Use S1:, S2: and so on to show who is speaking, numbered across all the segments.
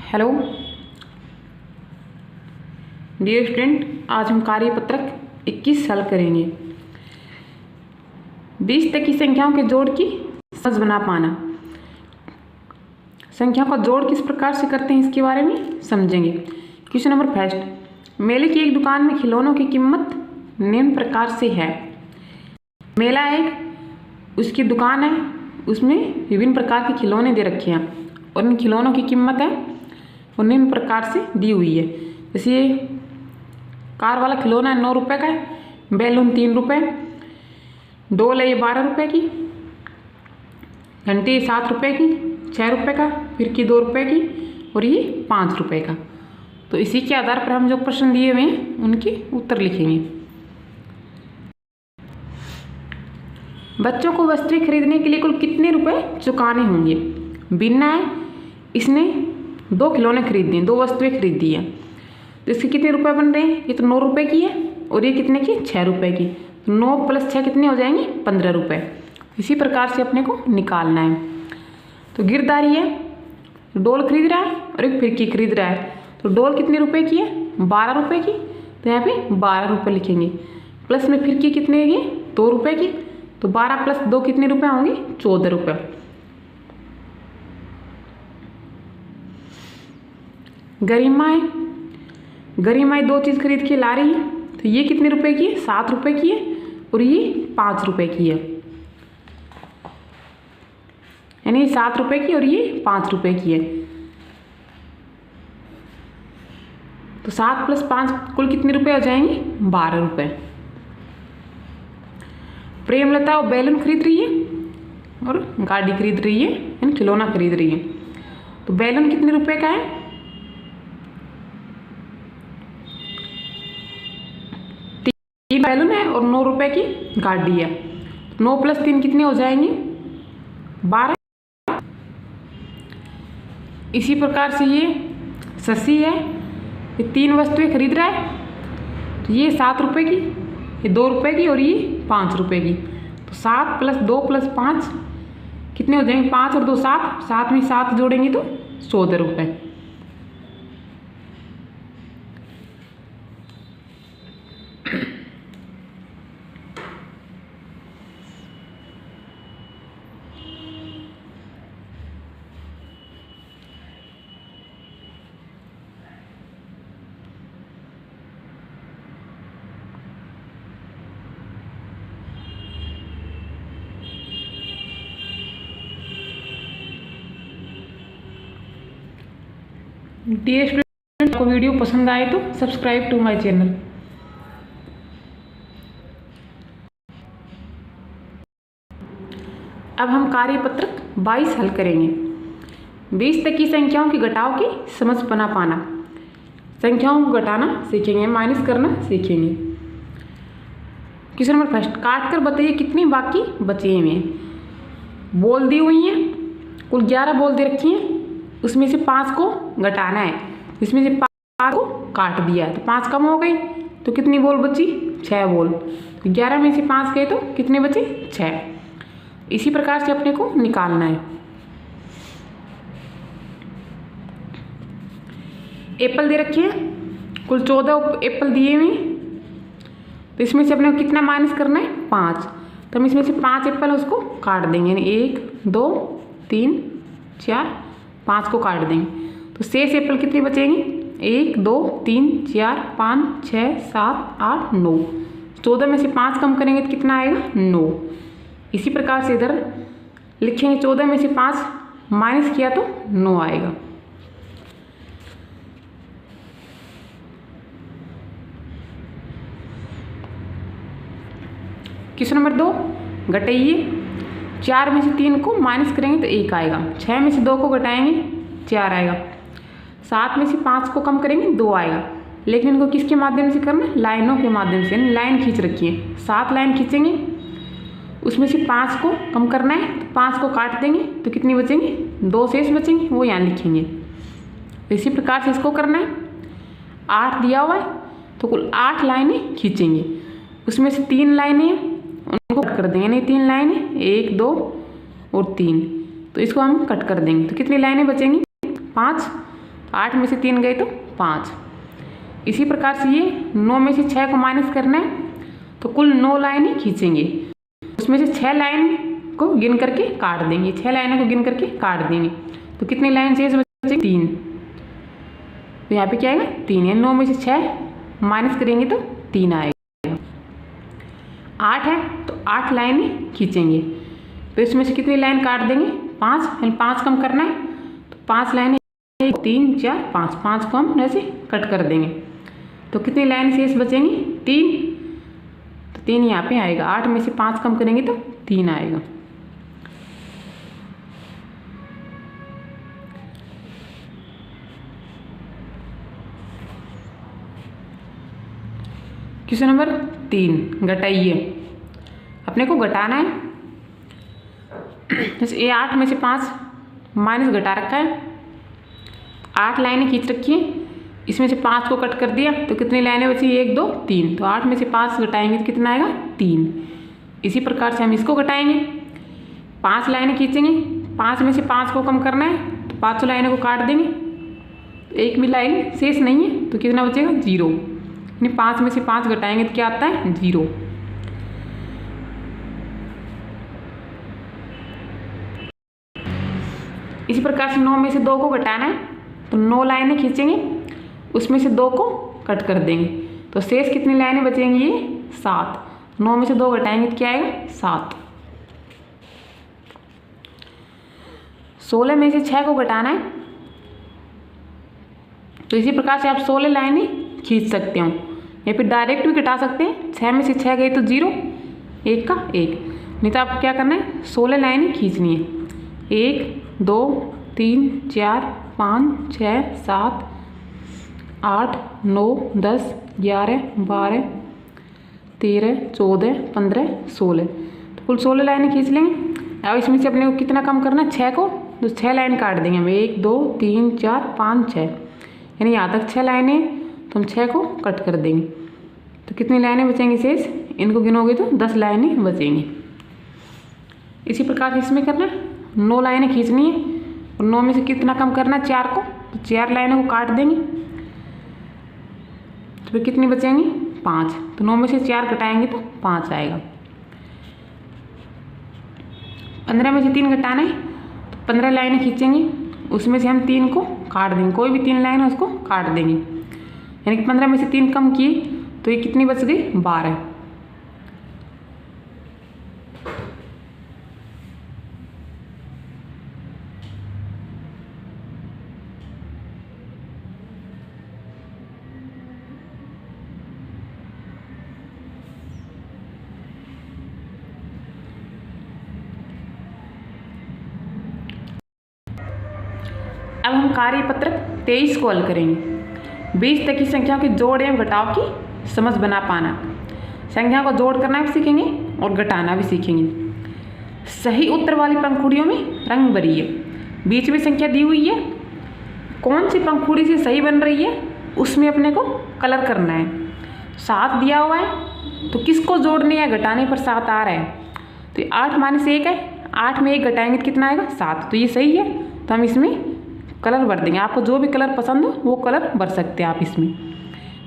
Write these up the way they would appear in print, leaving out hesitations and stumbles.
S1: Hello dear student, आज हम कार्यपत्रक 21 हल करेंगे। 20 तक की संख्याओं के जोड़ की समझ बना पाना। संख्याओं का जोड़ किस प्रकार से करते हैं इसके बारे में समझेंगे। क्वेश्चन नंबर फर्स्ट, मेले की एक दुकान में खिलौनों की कीमत निम्न प्रकार से है। मेला एक उसकी दुकान है, उसमें विभिन्न प्रकार के खिलौने दे रखे हैं और इन खिलौनों की कीमत है और निम्न प्रकार से दी हुई है। जैसे ये कार वाला खिलौना 9 रुपये का है, बैलून 3 रुपये, डोल है ये 12 रुपये की, घंटी 7 रुपये की, 6 रुपये का, फिरकी 2 रुपये की और ये 5 रुपये का। तो इसी के आधार पर हम जो प्रश्न दिए हुए हैं उनके उत्तर लिखेंगे। बच्चों को वस्तुएं खरीदने के लिए कुल कितने रुपए चुकाने होंगे। बिन्ना है, इसने 2 खिलौने खरीद दिए, 2 वस्तुएं खरीदी हैं, तो इसके कितने रुपए बन रहे हैं। ये तो 9 रुपये की है और ये कितने की 6 रुपये की। 9 + 6 कितने हो जाएंगे 15 रुपये। इसी प्रकार से अपने को निकालना है। तो गिरदारी है, डोल खरीद रहा है और एक फिरकी खरीद रहा है। तो डोल कितने रुपए की है 12 रुपये की, तो यहाँ पे 12 रुपये लिखेंगे। प्लस में फिरकी कितने की 2 रुपये की, तो 12 + 2 कितने रुपए होंगे 14 रुपये। गरिमाएँ 2 चीज़ खरीद के ला रही है, तो ये कितने रुपए की है 7 रुपये की है और ये 5 रुपये की है। यानी 7 रुपये की और ये 5 रुपये की है। तो 7 + 5 कुल कितने रुपए हो जाएंगे 12 रुपये। प्रेमलता वो बैलून खरीद रही है और गाड़ी खरीद रही है, यानी खिलौना खरीद रही है। तो बैलून कितने रुपए का है 3 बैलून है और 9 रुपये की गाड़ी है। 9 + 3 कितने हो जाएंगे 12। इसी प्रकार से ये शशि है, ये 3 वस्तुएं खरीद रहा है, तो ये 7 रुपये की, ये 2 रुपये की और ये 5 रुपये की। तो 7 + 2 + 5 कितने हो जाएंगे 5 और 2 7, 7 में 7 जोड़ेंगे तो 14 रुपये। डियर स्टूडेंट, आपको वीडियो पसंद आए तो सब्सक्राइब टू माय चैनल। अब हम कार्यपत्रक 22 हल करेंगे। 20 तक की संख्याओं की घटाव की समझ बना पाना। संख्याओं को घटाना सीखेंगे, माइनस करना सीखेंगे। क्वेश्चन नंबर फर्स्ट, काट कर बताइए कितनी बाकी बचे हुए हैं। बॉल दी हुई हैं, कुल 11 बॉल दे रखी हैं, उसमें से 5 को घटाना है। इसमें से 5 को काट दिया है तो 5 कम हो गई, तो कितनी बॉल बची 6 बॉल। तो 11 में से 5 गए तो कितने बचे 6। इसी प्रकार से अपने को निकालना है। एप्पल दे रखे हैं, कुल 14 एप्पल दिए हुए हैं, तो इसमें से अपने को कितना माइनस करना है 5। तो हम इसमें से 5 एप्पल उसको काट देंगे, यानी 1 2 3 4 5 को काट देंगे। तो शेष एप्पल कितने बचेंगे 1 2 3 4 5 6 7 8 9। 14 में से 5 कम करेंगे तो कितना आएगा 9। इसी प्रकार से इधर लिखेंगे 14 में से 5 माइनस किया तो 9 आएगा। Question number 2, घटाइए। 4 में से 3 को माइनस करेंगे तो 1 आएगा। 6 में से 2 को घटाएंगे 4 आएगा। 7 में से 5 को कम करेंगे 2 आएगा। लेकिन इनको किसके माध्यम से करना है लाइनों के माध्यम से, यानी लाइन खींच रखी है। 7 लाइन खींचेंगे, उसमें से 5 को कम करना है, तो 5 को काट देंगे तो कितनी बचेंगे 2 शेष बचेंगे, वो यहाँ लिखेंगे। तो इसी प्रकार से इसको करना है। 8 दिया हुआ है तो कुल 8 लाइनें खींचेंगे, उसमें से 3 लाइनें उनको कट कर देंगे, यानी 3 लाइनें 1 2 और 3, तो इसको हम कट कर देंगे। तो कितनी लाइनें बचेंगी 5 तो 8 में से 3 गए तो 5। इसी प्रकार से ये 9 में से 6 को माइनस करना है, तो कुल 9 लाइनें खींचेंगे। उसमें से 6 लाइन को गिन करके काट देंगे, 6 लाइनों को गिन करके काट देंगे। तो कितनी लाइन शेष बचेगी? 3। तो यहाँ पे क्या आएगा? 3 है। 9 में से 6 माइनस करेंगे तो 3 आएगा। 8 है तो 8 लाइनें खींचेंगे, तो इसमें से कितनी लाइन काट देंगे? 5, यानी 5 कम करना है, तो 5 लाइनें 1 3 4 5, 5 को हम ऐसे कट कर देंगे। तो कितनी लाइन शेष बचेंगी? 3। तो 3 यहाँ पे आएगा। 8 में से 5 कम करेंगे तो 3 आएगा। Question number 3, घटाइए। अपने को घटाना है। जैसे ये 8 में से 5 माइनस घटा रखा है, 8 लाइनें खींच रखी हैं, इसमें से 5 को कट कर दिया, तो कितनी लाइनें बची? 1 2 3। तो 8 में से 5 घटाएंगे तो कितना आएगा? 3। इसी प्रकार से हम इसको घटाएंगे। 5 लाइनें खींचेंगे, 5 में से 5 को कम करना है, तो 5 लाइनों को काट देंगे, तो एक भी लाइन शेष नहीं है, तो कितना बचेगा? 0। यानी 5 में से 5 घटाएंगे तो क्या आता है? 0। इसी प्रकार से 9 में से 2 को घटाना है, तो 9 लाइनें खींचेंगे, उसमें से 2 को कट कर देंगे, तो शेष कितनी लाइनें बचेंगी? ये 7। 9 में से 2 घटाएंगे तो क्या आएगा? 7। 16 में से 6 को घटाना है, तो इसी प्रकार से आप 16 लाइनें खींच सकते हो, या फिर डायरेक्ट भी घटा सकते हैं। 6 में से 6 गए तो 0, 1 का 1। नहीं तो आपको क्या करना है? 16 लाइनें खींचनी है। 1 2 3 4 5 6 7 8 9 10 11 12 13 14 15 16। तो कुल 16 लाइनें खींच लेंगे। अब इसमें से अपने को कितना कम करना है? 6 को, तो 6 लाइन काट देंगे हम। 1 2 3 4 5 6, यानी यहाँ तक 6 लाइनें, तो हम 6 को कट कर देंगे, तो कितनी लाइनें बचेंगी शेष? इनको गिनोगे तो 10 लाइनें बचेंगी। इसी प्रकार से इसमें करना है। 9 लाइनें खींचनी है, और 9 में से कितना कम करना है? 4 को, तो 4 लाइनों को काट देंगे, तो फिर कितनी बचेंगी? 5। तो 9 में से 4 घटाएंगे तो 5 आएगा। 15 में से 3 घटाना है, तो 15 लाइनें खींचेंगे, उसमें से हम 3 को काट देंगे, कोई भी 3 लाइन है उसको काट देंगे, यानी कि 15 में से 3 कम किए, तो ये कितनी बच गई? 12। अब हम कार्यपत्रक 23 को हल करेंगे। 20 तक की संख्या के जोड़ एवं घटाव की समझ बना पाना। संख्या को जोड़ करना भी सीखेंगे और घटाना भी सीखेंगे। सही उत्तर वाली पंखुड़ियों में रंग भरिए। बीच में संख्या दी हुई है, कौन सी पंखुड़ी से सही बन रही है उसमें अपने को कलर करना है। 7 दिया हुआ है, तो किसको जोड़ने या घटाने पर 7 आ रहा है? तो 8 माइनस 1 है, 8 में 1 घटाएंगे तो कितना आएगा? 7। तो ये सही है, तो हम इसमें कलर भर देंगे। आपको जो भी कलर पसंद हो वो कलर भर सकते हैं आप इसमें।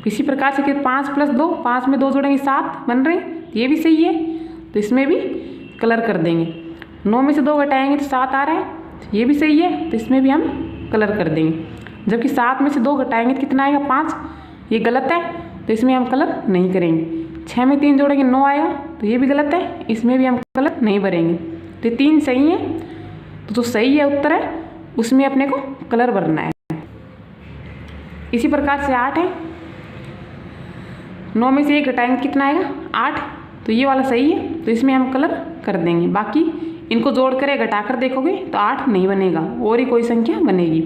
S1: इसी प्रकार से 5 + 2, 5 में 2 जोड़ेंगे 7 बन रहे, ये भी सही है, तो इसमें भी कलर कर देंगे। 9 में से 2 घटाएंगे तो 7 आ रहा है, ये भी सही है, तो इसमें भी हम कलर कर देंगे। जबकि 7 में से 2 घटाएंगे तो कितना आएगा? 5, ये गलत है, तो इसमें हम कलर नहीं करेंगे। 6 में 3 जोड़ेंगे 9 आएगा, तो ये भी गलत है, इसमें भी हम कलर नहीं भरेंगे। तो ये 3 सही है, तो जो सही है उत्तर है उसमें अपने को कलर भरना है। इसी प्रकार से 8 है, 9 में से 1 घटाएंगे कितना आएगा? 8, तो ये वाला सही है, तो इसमें हम कलर कर देंगे। बाकी इनको जोड़ कर या घटा कर देखोगे तो 8 नहीं बनेगा, और ही कोई संख्या बनेगी,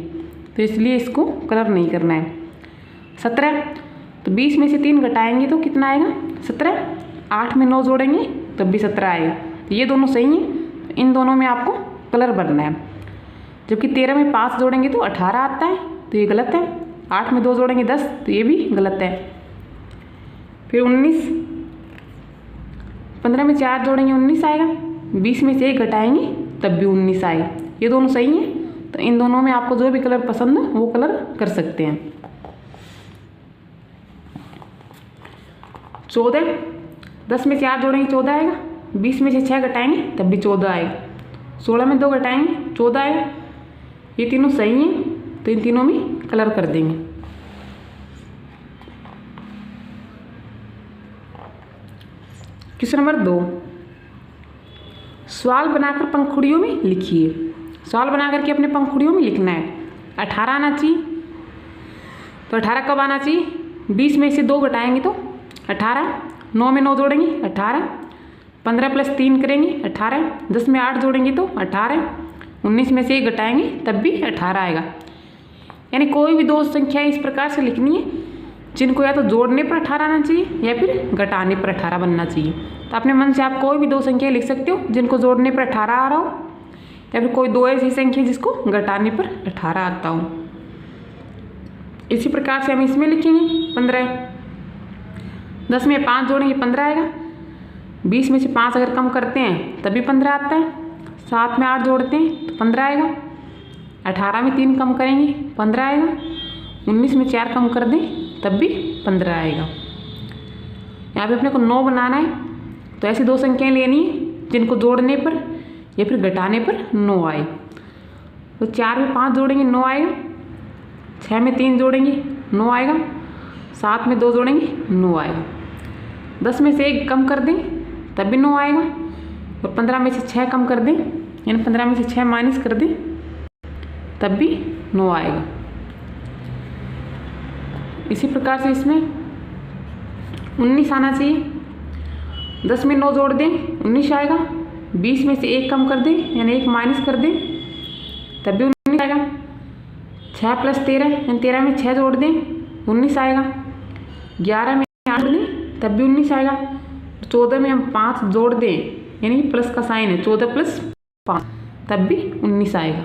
S1: तो इसलिए इसको कलर नहीं करना है। 17, तो 20 में से 3 घटाएंगे तो कितना आएगा? 17। 8 में 9 जोड़ेंगे तब भी 17 आएगा, तो ये दोनों सही हैं, तो इन दोनों में आपको कलर भरना है। जबकि 13 में 5 जोड़ेंगे तो 18 आता है, तो ये गलत है। 8 में 2 जोड़ेंगे 10, तो ये भी गलत है। फिर 19, 15 में 4 जोड़ेंगे 19 आएगा, 20 में से 1 घटाएंगे तब भी 19 आएगा, ये दोनों सही हैं, तो इन दोनों में आपको जो भी कलर पसंद हो वो कलर कर सकते हैं। 14, 10 में 4 जोड़ेंगे 14 आएगा, 20 में से 6 घटाएंगे तब भी 14 आएगा, 16 में 2 घटाएंगे 14 आएगा। ये तीनों सही हैं तो इन तीनों में कलर कर देंगे। क्वेश्चन नंबर 2, सवाल बनाकर पंखुड़ियों में लिखिए। सवाल बना करके अपने पंखुड़ियों में लिखना है। 18 आना चाहिए, तो 18 कब आना चाहिए? 20 में से 2 घटाएंगे तो 18, 9 में 9 जोड़ेंगे 18, 15 प्लस 3 करेंगे 18, 10 में 8 जोड़ेंगे तो 18, 19 में से 1 घटाएंगे तब भी 18 आएगा। यानी कोई भी दो संख्या इस प्रकार से लिखनी है जिनको या तो जोड़ने पर 18 आना चाहिए या फिर घटाने पर 18 बनना चाहिए। तो अपने मन से आप कोई भी दो संख्या लिख सकते हो जिनको जोड़ने पर 18 आ रहा हो, या फिर कोई दो ऐसी संख्या जिसको घटाने पर 18 आता हो। इसी प्रकार से हम इसमें लिखेंगे 15, 10 में 5 जोड़ेंगे 15 आएगा, 20 में से 5 अगर कम करते हैं तभी 15 आता है, 7 में 8 जोड़ते हैं तो 15 आएगा, 18 में 3 कम करेंगे 15 आएगा, 19 में 4 कम कर दें तब भी 15 आएगा। यहाँ पे अपने को 9 बनाना है, तो ऐसी दो संख्याएं लेनी है जिनको जोड़ने पर या फिर घटाने पर 9 आए। तो 4 में 5 जोड़ेंगे 9 आएगा, 6 में 3 जोड़ेंगे 9 आएगा, 7 में 2 जोड़ेंगे 9 आएगा, 10 में से 1 कम कर दें तब भी 9 आएगा, और 15 में से 6 कम कर दें, यानी 15 में से 6 माइनस कर दें तब भी 9 आएगा। इसी प्रकार से इसमें 19 आना चाहिए, 10 में 9 जोड़ दें 19 आएगा, 20 में से 1 कम कर दें यानी 1 माइनस कर दें तब भी 19 आएगा, 6 प्लस 13 यानी 13 में 6 जोड़ दें 19 आएगा, 11 में 8 जोड़ दें तब भी 19 आएगा, 14 में हम 5 जोड़ दें यानी प्लस का साइन है 14 प्लस 5 तब भी 19 आएगा।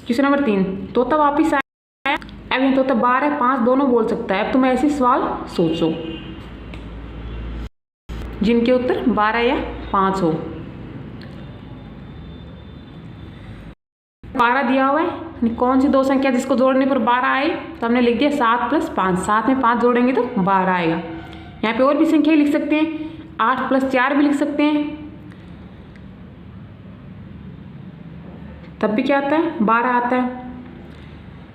S1: क्वेश्चन नंबर 3, तोता वापिस आया। अब ये तोता 12 5 दोनों बोल सकता है। अब तुम ऐसे सवाल सोचो जिनके उत्तर 12 या 5 हो। 12 दिया हुआ है, कौन सी दो संख्या जिसको जोड़ने पर 12 आए, तो हमने लिख दिया 7 प्लस 5, 7 में 5 जोड़ेंगे तो 12 आएगा। यहाँ पे और भी संख्या लिख सकते हैं, 8 प्लस 4 भी लिख सकते हैं, तब भी क्या आता है 12 आता है।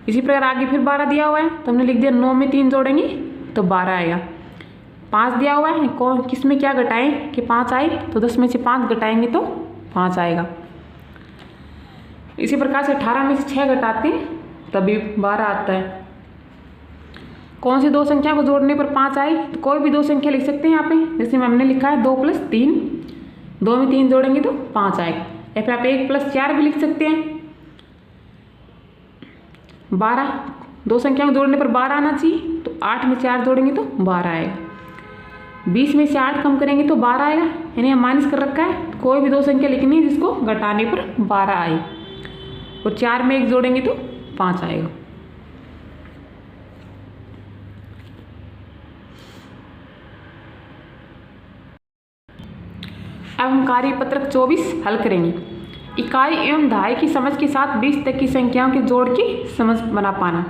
S1: इसी प्रकार आगे फिर 12 दिया हुआ है, तो हमने लिख दिया 9 में 3 जोड़ेंगे तो 12 आएगा। 5 दिया हुआ है, कौन किस में क्या घटाएं कि 5 आए, तो 10 में से 5 घटाएंगे तो 5 आएगा। इसी प्रकार से 18 में से 6 घटाते हैं तभी 12 आता है। कौन सी दो संख्या को जोड़ने पर 5 आए, तो कोई भी दो संख्या लिख सकते हैं यहाँ पे, जैसे हमने लिखा है 2 प्लस 3, 2 में 3 जोड़ेंगे तो 5 आएगा, या फिर आप 1 प्लस 4 भी लिख सकते हैं। 12 दो संख्या को जोड़ने पर 12 आना चाहिए, तो 8 में 4 जोड़ेंगे तो 12 आएगा। 20 में से 8 कम करेंगे तो 12 आएगा, यानी हम माइनस कर रखा है, तो कोई भी दो संख्या लिखनी है जिसको घटाने पर 12 आए, और 4 में 1 जोड़ेंगे तो 5 आएगा। अब हम कार्यपत्रक 24 हल करेंगे। इकाई एवं दहाई की समझ के साथ 20 तक की संख्याओं के जोड़ की समझ बना पाना।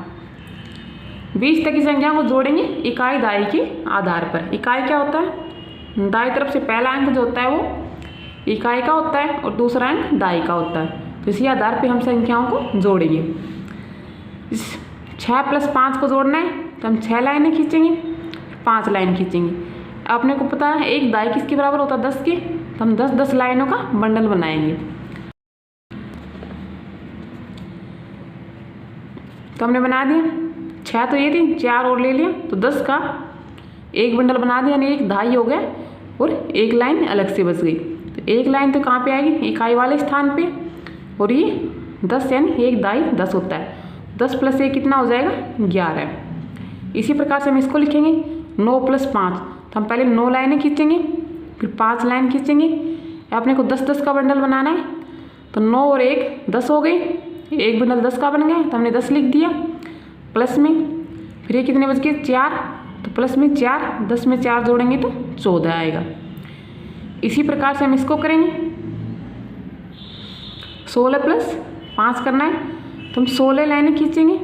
S1: 20 तक की संख्याओं को जोड़ेंगे इकाई दहाई के आधार पर। इकाई क्या होता है, दाई तरफ से पहला अंक जो होता है वो इकाई का होता है और दूसरा अंक दहाई का होता है। तो इसी आधार पर हम संख्याओं को जोड़ेंगे। 6 प्लस 5 को जोड़ना है तो हम 6 लाइनें खींचेंगे, 5 लाइन खींचेंगे। अपने को पता है एक दाई किसके बराबर होता है 10 के, तो हम 10 लाइनों का बंडल बनाएंगे। तो हमने बना दिया, 6 तो ये थी, 4 और ले लिया तो 10 का एक बंडल बना दिया, यानी एक दहाई हो गया और एक लाइन अलग से बच गई। तो एक लाइन तो कहाँ पे आएगी, इकाई वाले स्थान पे, और ये 10 यानी एक दहाई 10 होता है। 10 प्लस 1 कितना हो जाएगा 11। इसी प्रकार से हम इसको लिखेंगे 9 प्लस 5, तो हम पहले 9 लाइनें खींचेंगे फिर 5 लाइन खींचेंगे। अपने को 10 का बंडल बनाना है, तो 9 और 1 10 हो गए, एक बंडल 10 का बन गया, तो हमने 10 लिख दिया। प्लस में फिर ये कितने बच गए 4, तो प्लस में 4, 10 में 4 जोड़ेंगे तो 14 आएगा। इसी प्रकार से हम इसको करेंगे। 16 प्लस 5 करना है तो हम 16 लाइनें खींचेंगे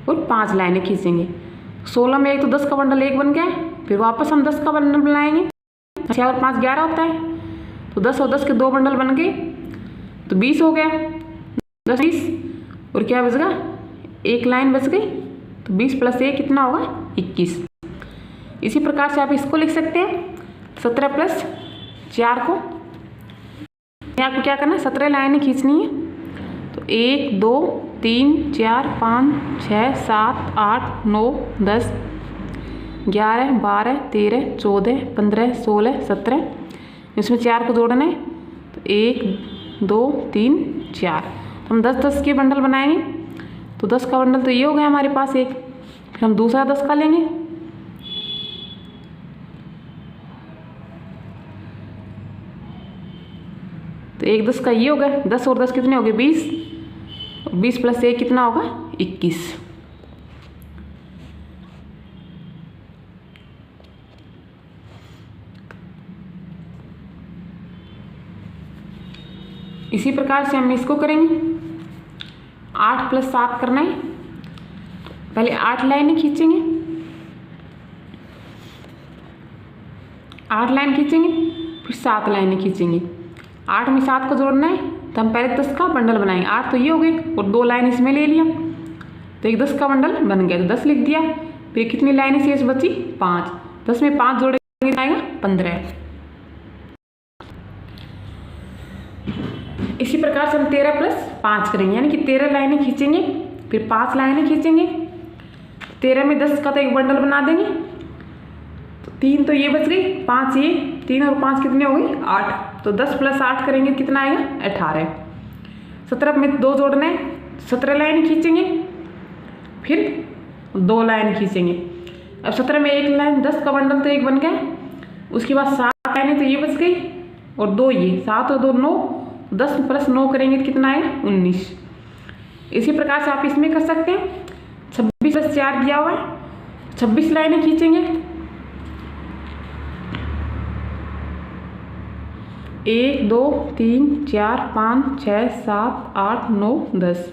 S1: और 5 लाइनें खींचेंगे। 16 में एक तो 10 का बंडल एक बन गया, फिर वापस हम 10 का बंडल बनाएंगे। 6 और 5 11 होता है, तो 10 और 10 के 2 बंडल बन गए तो 20 हो गया। 10 20 और क्या बच गया, एक लाइन बच गई, तो 20 प्लस 1 कितना होगा 21। इसी प्रकार से आप इसको लिख सकते हैं 17 प्लस 4 को आपको क्या करना है, 17 लाइनें खींचनी है। तो 1 2 3 4 5 6 7 8 9 10 11 12 13 14 15 16 17, इसमें 4 को जोड़ना है तो 1 2 3 4, तो हम 10 के बंडल बनाएंगे। तो 10 का बंडल तो ये हो गया हमारे पास एक, फिर हम दूसरा 10 का लेंगे। तो एक 10 का ये हो गया, 10 और 10 कितने हो गए 20, 20 प्लस 1 कितना होगा 21। इसी प्रकार से हम इसको करेंगे। 8 प्लस 7 करना है, पहले 8 लाइनें खींचेंगे, 8 लाइन खींचेंगे, फिर 7 लाइनें खींचेंगे। 8 में 7 को जोड़ना है तो हम पहले 10 का बंडल बनाएंगे। 8 तो ये हो गए और 2 लाइन इसमें ले लिया, तो एक 10 का बंडल बन गया, तो 10 लिख दिया। फिर कितनी लाइनें शेष बची 5, 10 में 5 जोड़ेंगे आएगा 15। इसी प्रकार से हम 13 प्लस 5 करेंगे, यानी कि 13 लाइनें खींचेंगे, फिर 5 लाइनें खींचेंगे। 13 में 10 का तो एक बंडल बना देंगे, तो 3 तो ये बच गई, 5 ये, 3 और 5 कितने हो गए 8, तो 10 प्लस 8 करेंगे कितना आएगा 18। 17 में 2 जोड़ना है, 17 लाइन खींचेंगे, फिर 2 लाइन खींचेंगे। अब 17 में एक लाइन, 10 का बंडल तो एक बन गया, उसके बाद 7 लाइनें तो ये बच गई और 2 ये, 7 और 2 9, 10 प्लस 9 करेंगे तो कितना आएगा 19। इसी प्रकार से आप इसमें कर सकते हैं। 26 प्लस 4 दिया हुआ है, 26 लाइनें खींचेंगे। 1 2 3 4 5 6 7 8 9 10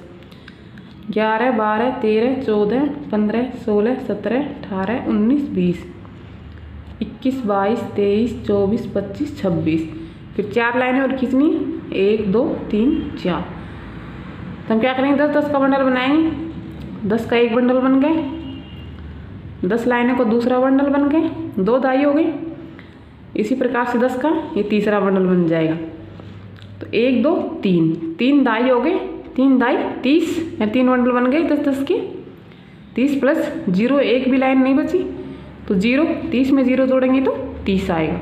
S1: 11 12 13 14 15 16 17 18 19 20 21 22 23 24 25 26, फिर 4 लाइनें और खींचनी, 1 2 3 4। तो हम क्या करेंगे 10 10 का बंडल बनाएंगे, 10 का एक बंडल बन गए, 10 लाइनों को दूसरा बंडल बन गए, 2 दाई हो गई। इसी प्रकार से 10 का ये तीसरा बंडल बन जाएगा, तो 1 2 3, 3 दाई हो गए, 3 दाई 30, या 3 बंडल बन गए 10 10 के। 30 प्लस 0, एक भी लाइन नहीं बची, तो 0, 30 में 0 जोड़ेंगे तो 30 आएगा।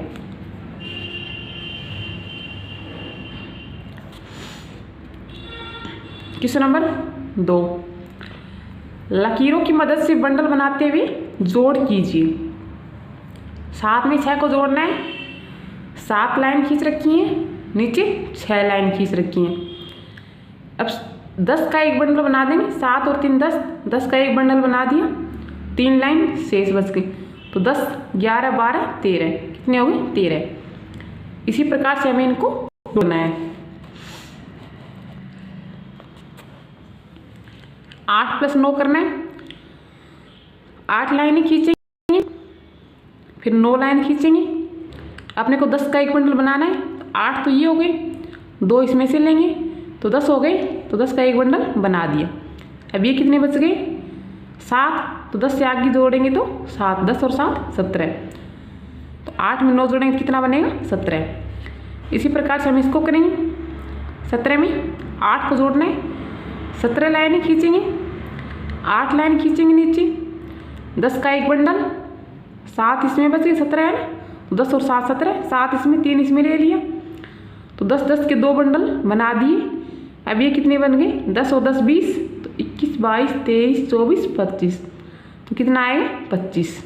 S1: क्वेश्चन नंबर 2, लकीरों की मदद से बंडल बनाते हुए जोड़ कीजिए। 7 में 6 को जोड़ना है, 7 लाइन खींच रखी है, नीचे 6 लाइन खींच रखी हैं। अब 10 का एक बंडल बना देंगे, 7 और 3 10, 10 का एक बंडल बना दिया, 3 लाइन शेष बच गई, तो 10 11 12 13, कितने हो गए 13। इसी प्रकार से हमें इनको जोड़ना है। 8 प्लस 9 करना है, 8 लाइनें खींचेंगे, फिर 9 लाइन खींचेंगे। अपने को 10 का एक बंडल बनाना है, 8 तो ये हो गए, 2 इसमें से लेंगे तो 10 हो गए, तो 10 का एक बंडल बना दिया। अब ये कितने बच गए 7, तो 10 से आगे जोड़ेंगे तो 7, 10 और 7 17, तो 8 में 9 जोड़ेंगे कितना बनेगा 17। इसी प्रकार से हम इसको करेंगे। 17 में 8 को जोड़ना है, 17 लाइनें खींचेंगे, 8 लाइन खींचेंगे नीचे, 10 का एक बंडल, 7 इसमें बच गए, 17 है ना, 10 और 7 17, 7 इसमें 3 इसमें ले लिया, तो 10 10 के 2 बंडल बना दिए। अब ये कितने बन गए 10 और 10 20, तो 21 22 23 24 25, तो कितना आएगा 25।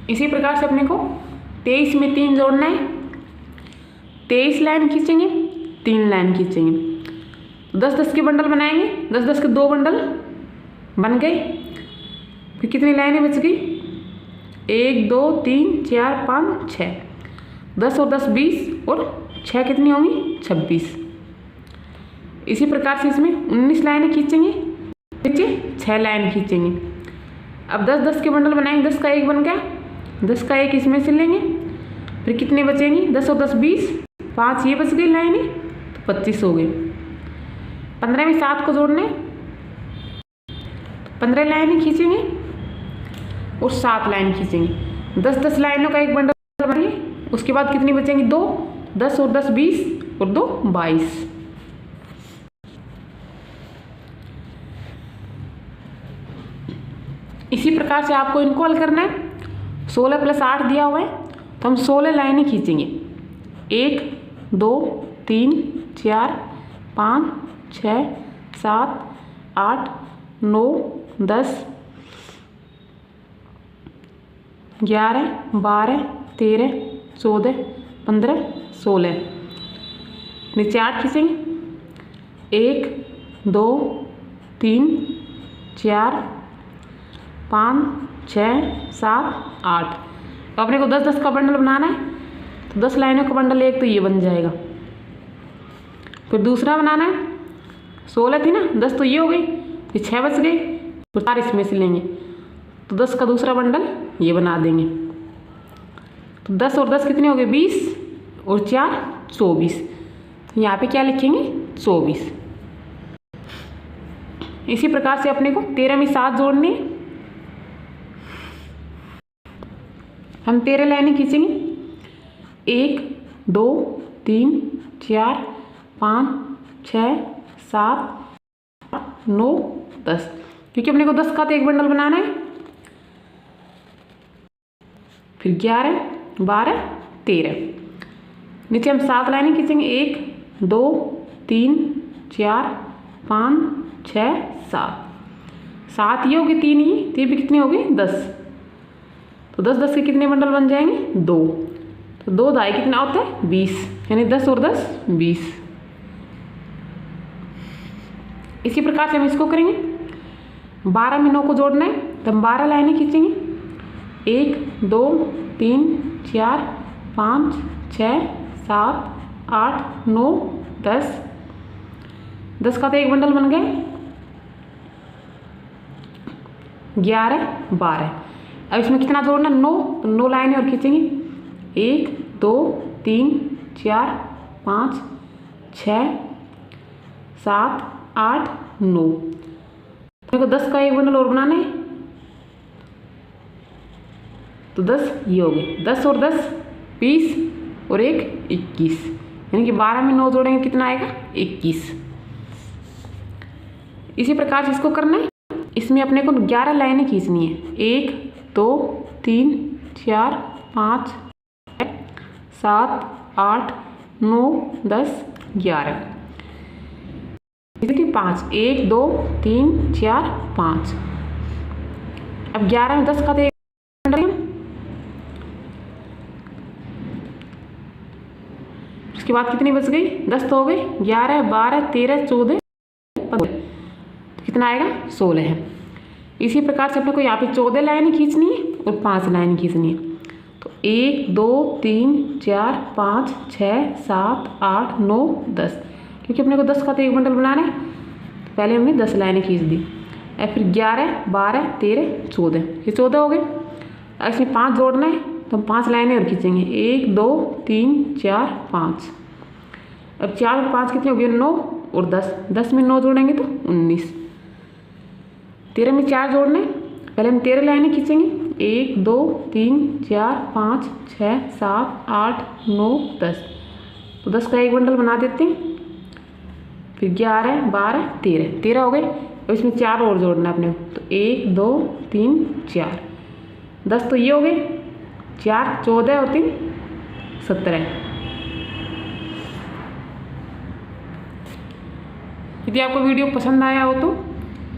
S1: इसी प्रकार से अपने को 23 में 3 जोड़ना है, 23 लाइन खींचेंगे, 3 लाइन खींचेंगे, तो 10 10 के बंडल बनाएंगे, 10 10 के 2 बंडल बन गए। फिर कितनी लाइनें बच गई, 1 2 3 4 5 6, 10 और 10 20 और 6 कितनी होंगी 26। इसी प्रकार से इसमें 19 लाइनें खींचेंगे, नीचे 6 लाइन खींचेंगे। अब 10 10 के बंडल बनाएंगे, 10 का 1 बन गया, 10 का 1 इसमें से लेंगे, फिर कितने बचेंगी 10 और 10 20, 5 ये बच गई लाइनें, तो 25 हो गई। 15 में 7 को जोड़ने, 15 लाइनें खींचेंगे और 7 लाइन खींचेंगे। 10 10 लाइनों का 1 बंडल बनाएंगे, उसके बाद कितनी बचेंगी 2, 10 और 10 20 और 2 22। इसी प्रकार से आपको इनको हल करना है। 16 + 8 दिया हुआ है, तो हम 16 लाइनें खींचेंगे, 1 2 3 4 5 6 7 8 9 10 11 12 13 14 15 16। नीचे 8 खींचेंगे, 1 2 3 4 5 6 7 8। तो अपने को 10 10 का बंडल बनाना है, तो 10 लाइनों का बंडल एक तो ये बन जाएगा। फिर दूसरा बनाना है, 16 थी ना, 10 तो ये हो गई, फिर 6 बच गए, फिर 4 इसमें से लेंगे, तो 10 का दूसरा बंडल ये बना देंगे। तो 10 और 10 कितने हो गए 20 और 4 24। तो यहाँ पे क्या लिखेंगे 24। इसी प्रकार से अपने को 13 में 7 जोड़ने, हम 13 लाइनें खींचेंगे, 1 2 3 4 5 6 7 8 9 10, क्योंकि अपने को 10 का तो 1 बंडल बनाना है। फिर 11 12 13, नीचे हम 7 लाइनें खींचेंगे, 1 2 3 4 5 6 7, 7 ये होगी, 3 ही, 3 भी कितनी होगी 10। तो 10 10 के कितने बंडल बन जाएंगे 2, तो 2 दाई कितना होता है 20, यानी 10 और 10 20। इसी प्रकार से हम इसको करेंगे। 12 में 9 को जोड़ना है, तो हम 12 लाइनें खींचेंगे, 1 2 3 4 5 6 7 8 9 10, 10 का तो 1 बंडल बन गए, 11 12। अब इसमें कितना जोड़ना 9, तो 9 लाइनें और खींचेंगे, 1 2 3 4 5 6 7 8 9। मेरे को 10 का 1 बंडल और बनाना है, तो 10 ये हो गए, 10 और 10 20 और 1 21, यानी कि 12 में 9 जोड़ेंगे कितना आएगा 21। इसी प्रकार से इसको करना है। इसमें अपने को 11 लाइनें खींचनी है, 1 2 3 4 5 6 7 8 9 10 11, 5 1 2 3 4 5। अब 11 में 10 का तो 1 बंडल, उसके बाद कितनी बच गई 10 तो हो गई, 11 12 13 14 15, तो कितना आएगा 16 है। इसी प्रकार से अपने को यहाँ पे 14 लाइनें खींचनी है और 5 लाइनें खींचनी है, तो 1 2 3 4 5 6 7 8 9 10, क्योंकि अपने को 10 का तो 1 बंडल बनाना है, तो पहले हमने 10 लाइनें खींच दी। और फिर 11 12 13 14, ये 14 हो गए। अब इसमें 5 जोड़ना है, तो हम 5 लाइनें और खींचेंगे, 1 2 3 4 5। अब 4 और 5 कितने हो गए 9 और 10, 10 में 9 जोड़ेंगे तो 19। 13 में 4 जोड़ने, पहले हम 13 लाइनें खींचेंगे, 1 2 3 4 5 6 7 8 9 10, तो 10 का 1 बंडल बना देते हैं। फिर 11 12 13, 13 हो गए। अब इसमें 4 और जोड़ना है अपने को, तो 1 2 3 4, 10 तो ये हो गए, 4 14 और 3 17। यदि आपको वीडियो पसंद आया हो तो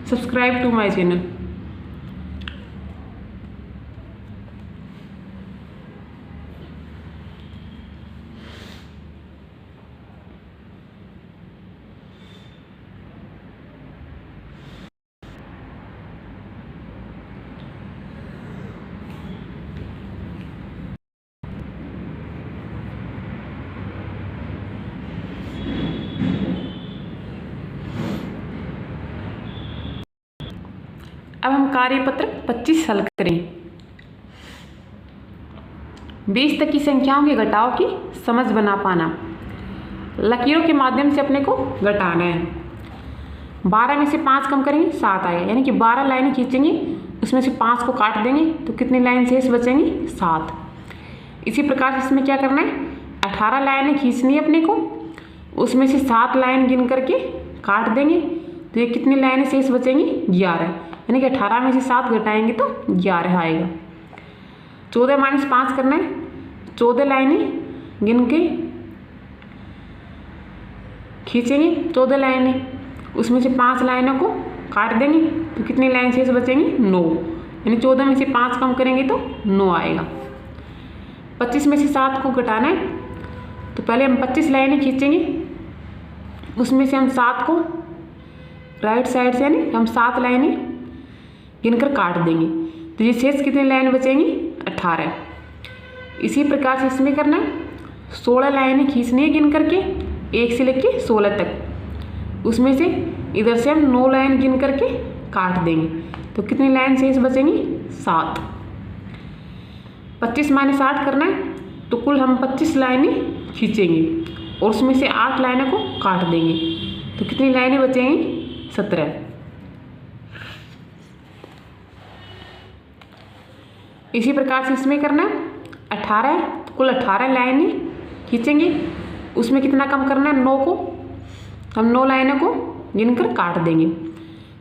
S1: सब्सक्राइब टू माय चैनल। अब हम कार्यपत्रक 25 हल करें। 20 तक की संख्याओं के घटाव की समझ बना पाना। लकीरों के माध्यम से अपने को घटाना है। 12 में से 5 कम करेंगे 7 आएगा, यानी कि 12 लाइनें खींचेंगे, उसमें से 5 को काट देंगे तो कितनी लाइन शेष बचेंगी? 7। इसी प्रकार से इसमें क्या करना है, 18 लाइनें खींचनी है अपने को, उसमें से 7 लाइन गिन करके काट देंगे तो ये कितनी लाइनें शेष बचेंगी? 11, यानी कि 18 में से 7 घटाएंगे तो 11 आएगा। 14 माइनस 5 करना है, 14 लाइनें गिन के खींचेंगे, 14 लाइनें, उसमें से 5 लाइनों को काट देंगे तो कितनी लाइन शेष बचेंगी? 9, यानी 14 में से 5 कम करेंगे तो 9 आएगा। 25 में से 7 को घटाना है तो पहले हम 25 लाइनें खींचेंगे, उसमें से हम 7 को राइट साइड से यानी हम 7 लाइनें गिनकर काट देंगे तो ये शेष कितनी लाइन बचेंगी? 18। इसी प्रकार से इसमें करना है, 16 लाइनें खींचनी है गिन करके 1 से लेकर 16 तक, उसमें से इधर से हम 9 लाइन गिन करके काट देंगे तो कितनी लाइन शेष बचेंगी? 7। 25 माइनस 8 करना है तो कुल हम 25 लाइनें खींचेंगे और उसमें से 8 लाइनों को काट देंगे तो कितनी लाइनें बचेंगी? 17। इसी प्रकार से इसमें करना है, 18 तो कुल 18 लाइनें खींचेंगे, उसमें कितना कम करना है? 9 को, हम 9 लाइनों को गिनकर काट देंगे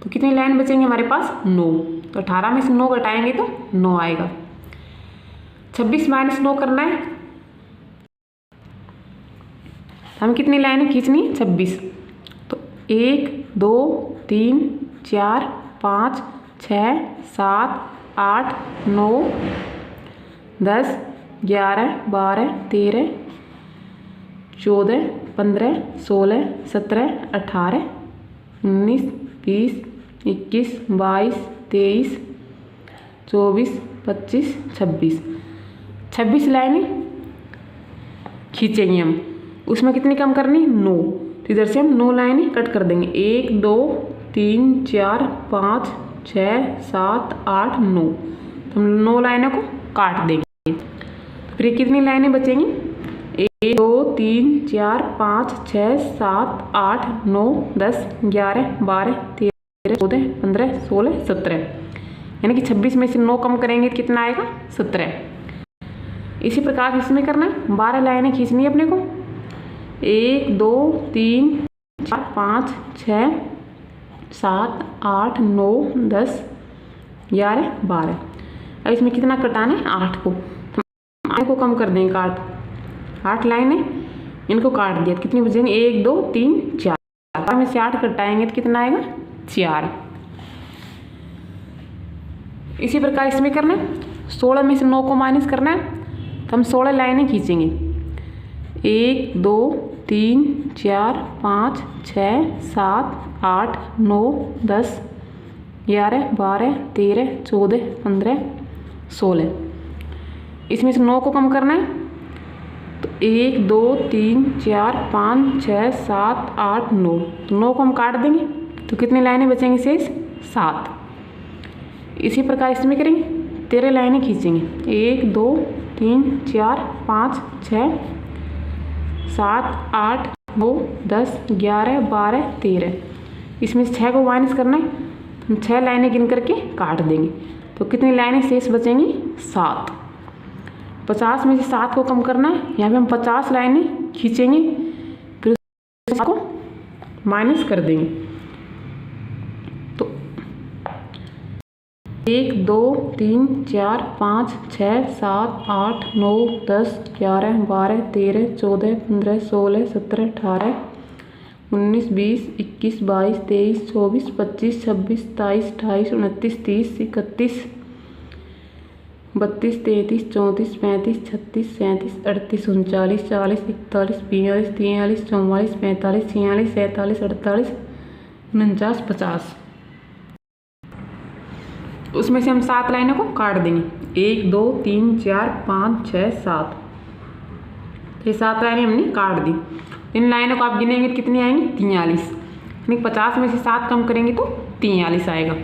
S1: तो कितनी लाइन बचेंगे हमारे पास? 9। तो 18 में से 9 घटाएंगे तो 9 आएगा। 26 माइनस 9 करना है, हमें कितनी लाइनें खींचनी है? 26। तो 1 2 3 4 5 6 7 8 9 10 11 12 13 14 15 16 17 18 19 20 21 22 23 24 25 26 26 लाइनें खींचेंगे हम, उसमें कितनी कम करनी? 9। तो इधर से हम 9 लाइनें कट कर देंगे, 1 2 3 4 5 6 7 8 9, तो हम 9 लाइनों को काट देंगे तो फिर कितनी लाइनें बचेंगी? 1 2 3 4 5 6 7 8 9 10 11 12 13 14 15 16 17, यानी कि 26 में से 9 कम करेंगे तो कितना आएगा? 17। इसी प्रकार इसमें करना है, 12 लाइनें खींचनी है अपने को, 1 2 3 4 5 6 7 8 9 10 11 12। अब इसमें कितना कटाना है? 8 को, तो 8 को कम कर देंगे, काट 8 लाइनें इनको काट दिया तो कितनी बचेंगी? 1 2 3 4 में से 8 कटाएंगे तो कितना आएगा? 4। इसी प्रकार इसमें करना है, 16 में से 9 को माइनस करना है तो हम 16 लाइनें खींचेंगे, 1 2 3 4 5 6 7 8 9 10 11 12 13 14 15 16। इसमें से 9 को कम करना है तो 1 2 3 4 5 6 7 8 9, तो 9 को हम काट देंगे तो कितनी लाइनें बचेंगी शेष? 7। इसी प्रकार इसमें करेंगे, 13 लाइनें खींचेंगे, 1 2 3 4 5 6 7 8 9 10 11 12 13। इसमें से 6 को माइनस करना है, हम 6 लाइनें गिन करके काट देंगे तो कितनी लाइनें शेष बचेंगी? 7। 50 में से 7 को कम करना है, यहाँ पे हम 50 लाइनें खींचेंगे, फिर उसको माइनस कर देंगे तो 1 2 3 4 5 6 7 8 9 10 11 12 13 14 15 16 17 18 19 20 21 22 23 24 25 26 27 28 29 30 31 32 33 34 35 36 37 38 39 40 41 42 43 44 45 46 47 48 49 50। उसमें से हम 7 लाइनों को काट देंगे, 1 2 3 4 5 6 7, ये 7 लाइनें हमने काट दी। इन लाइनों को आप गिनेंगे कितनी आएंगी? 43, यानी 50 में से 7 कम करेंगे तो 43 आएगा।